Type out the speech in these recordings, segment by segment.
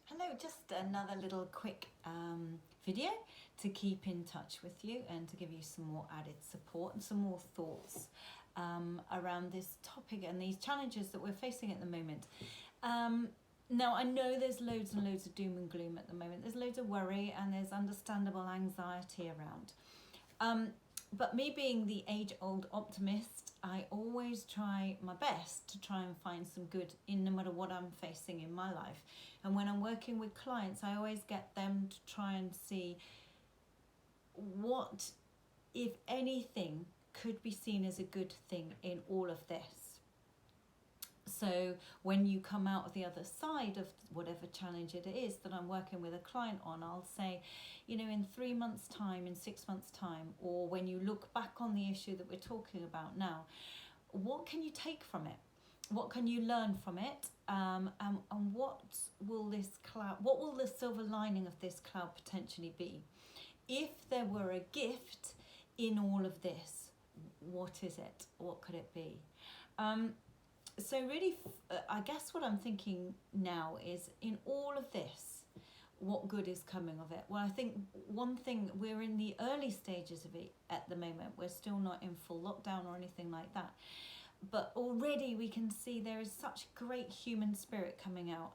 Hello, just another little quick video to keep in touch with you and to give you some more added support and some more thoughts around this topic and these challenges that we're facing at the moment. Now, I know there's loads and loads of doom and gloom at the moment. There's loads of worry and there's understandable anxiety around. But me being the age-old optimist, I always try my best to try and find some good in no matter what I'm facing in my life. And when I'm working with clients, I always get them to try and see what, if anything, could be seen as a good thing in all of this. So when you come out of the other side of whatever challenge it is that I'm working with a client on, I'll say, in 3 months' time, in 6 months' time, or when you look back on the issue that we're talking about now, what can you take from it? What can you learn from it? And what will the silver lining of this cloud potentially be? If there were a gift in all of this, what is it? What could it be? So really, I guess what I'm thinking now is, in all of this, what good is coming of it? Well, I think one thing, we're in the early stages of it at the moment. We're still not in full lockdown or anything like that. But already we can see there is such great human spirit coming out.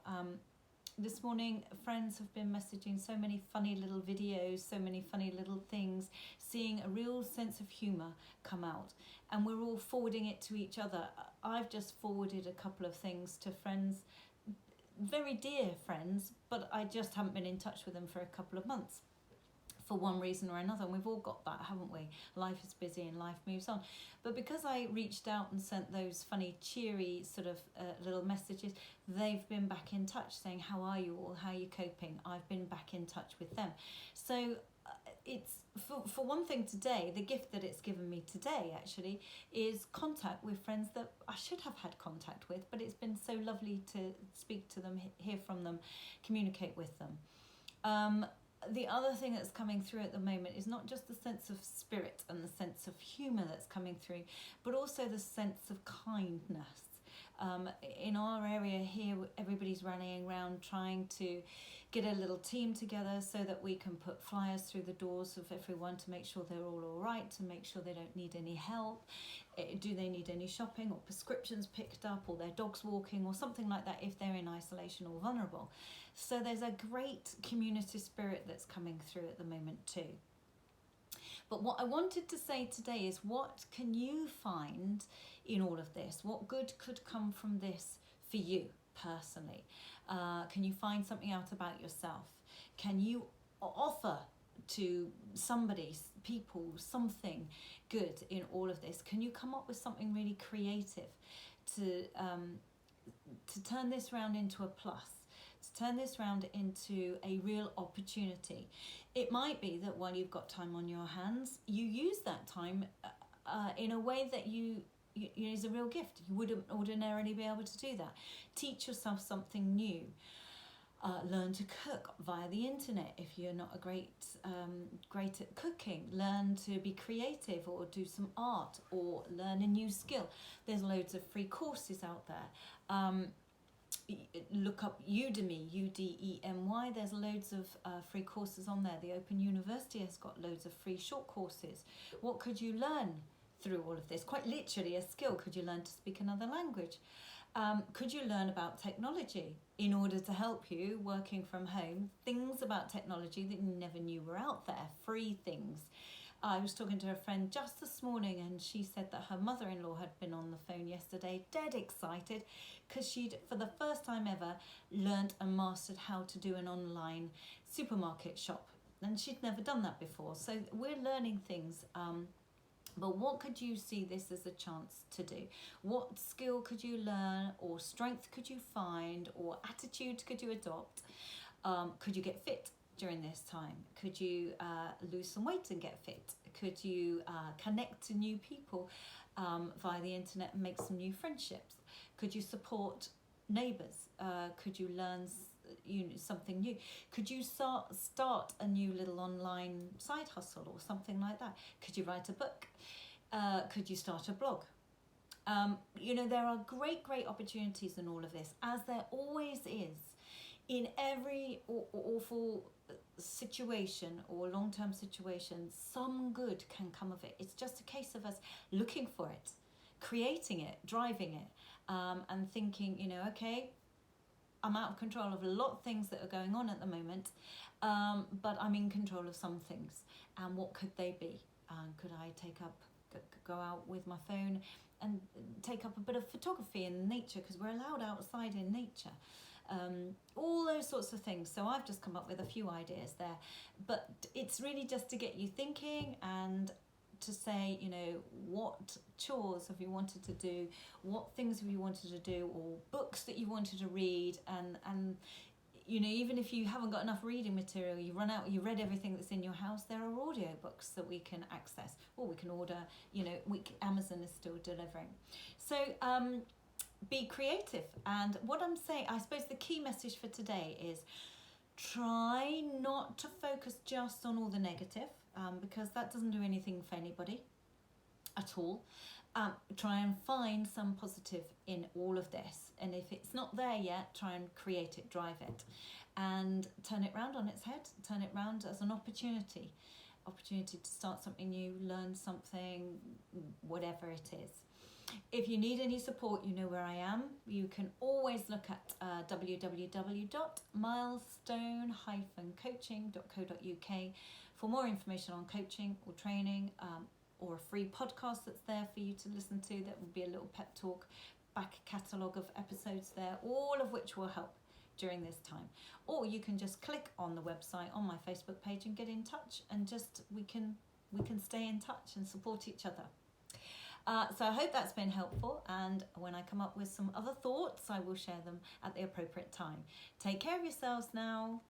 This morning, friends have been messaging so many funny little videos, so many funny little things, seeing a real sense of humour come out. And we're all forwarding it to each other. I've just forwarded a couple of things to friends, very dear friends, but I just haven't been in touch with them for a couple of months for one reason or another. And we've all got that, haven't we? Life is busy and life moves on. But because I reached out and sent those funny, cheery sort of little messages, they've been back in touch saying, how are you all? How are you coping? I've been back in touch with them. So it's, for one thing today, the gift that it's given me today actually is contact with friends that I should have had contact with, but it's been so lovely to speak to them, hear from them, communicate with them. The other thing that's coming through at the moment is not just the sense of spirit and the sense of humour that's coming through, but also the sense of kindness. In our area here, everybody's running around trying to get a little team together so that we can put flyers through the doors of everyone to make sure they're all right, to make sure they don't need any help. Do they need any shopping or prescriptions picked up, or their dogs walking or something like that if they're in isolation or vulnerable. So there's a great community spirit that's coming through at the moment too. But what I wanted to say today is, what can you find in all of this? What good could come from this for you personally? Can you find something out about yourself? Can you offer to somebody, people, something good in all of this? Can you come up with something really creative to turn this round into a plus? To turn this round into a real opportunity. It might be that while you've got time on your hands, you use that time in a way that is a real gift. You wouldn't ordinarily be able to do that. Teach yourself something new. Learn to cook via the internet if you're not great at cooking. Learn to be creative or do some art or learn a new skill. There's loads of free courses out there. Look up Udemy, U-D-E-M-Y. There's loads of free courses on there. The Open University has got loads of free short courses. What could you learn through all of this? Quite literally a skill. Could you learn to speak another language? Could you learn about technology in order to help you working from home? Things about technology that you never knew were out there, free things. I was talking to a friend just this morning, and she said that her mother-in-law had been on the phone yesterday, dead excited, because she'd, for the first time ever, learnt and mastered how to do an online supermarket shop. And she'd never done that before. So we're learning things. But what could you see this as a chance to do? What skill could you learn, or strength could you find, or attitude could you adopt? Could you get fit during this time? Could you lose some weight and get fit? Could you connect to new people via the internet and make some new friendships? Could you support neighbours? Could you learn something new? Could you start a new little online side hustle or something like that? Could you write a book? Could you start a blog? There are great opportunities in all of this, as there always is in every awful situation or long-term situation, some good can come of it. It's just a case of us looking for it, creating it, driving it, and thinking, you know, okay, I'm out of control of a lot of things that are going on at the moment, but I'm in control of some things. And what could they be? Could I go out with my phone and take up a bit of photography in nature, because we're allowed outside in nature. All those sorts of things. So I've just come up with a few ideas there, but it's really just to get you thinking and to say, you know, what chores have you wanted to do, what things have you wanted to do, or books that you wanted to read, and you know, even if you haven't got enough reading material, you run out, you read everything that's in your house, there are audio books that we can access, or we can order, you know, Amazon is still delivering. So be creative. And what I'm saying, I suppose the key message for today is try not to focus just on all the negative, because that doesn't do anything for anybody at all. Try and find some positive in all of this, and if it's not there yet, try and create it, drive it, and turn it round on its head, turn it round as an opportunity to start something new, learn something, whatever it is. If you need any support, you know where I am. You can always look at www.milestone-coaching.co.uk for more information on coaching or training, or a free podcast that's there for you to listen to. That will be a little pep talk, back catalogue of episodes there, all of which will help during this time. Or you can just click on the website on my Facebook page and get in touch, and just we can stay in touch and support each other. So I hope that's been helpful, and when I come up with some other thoughts, I will share them at the appropriate time. Take care of yourselves now.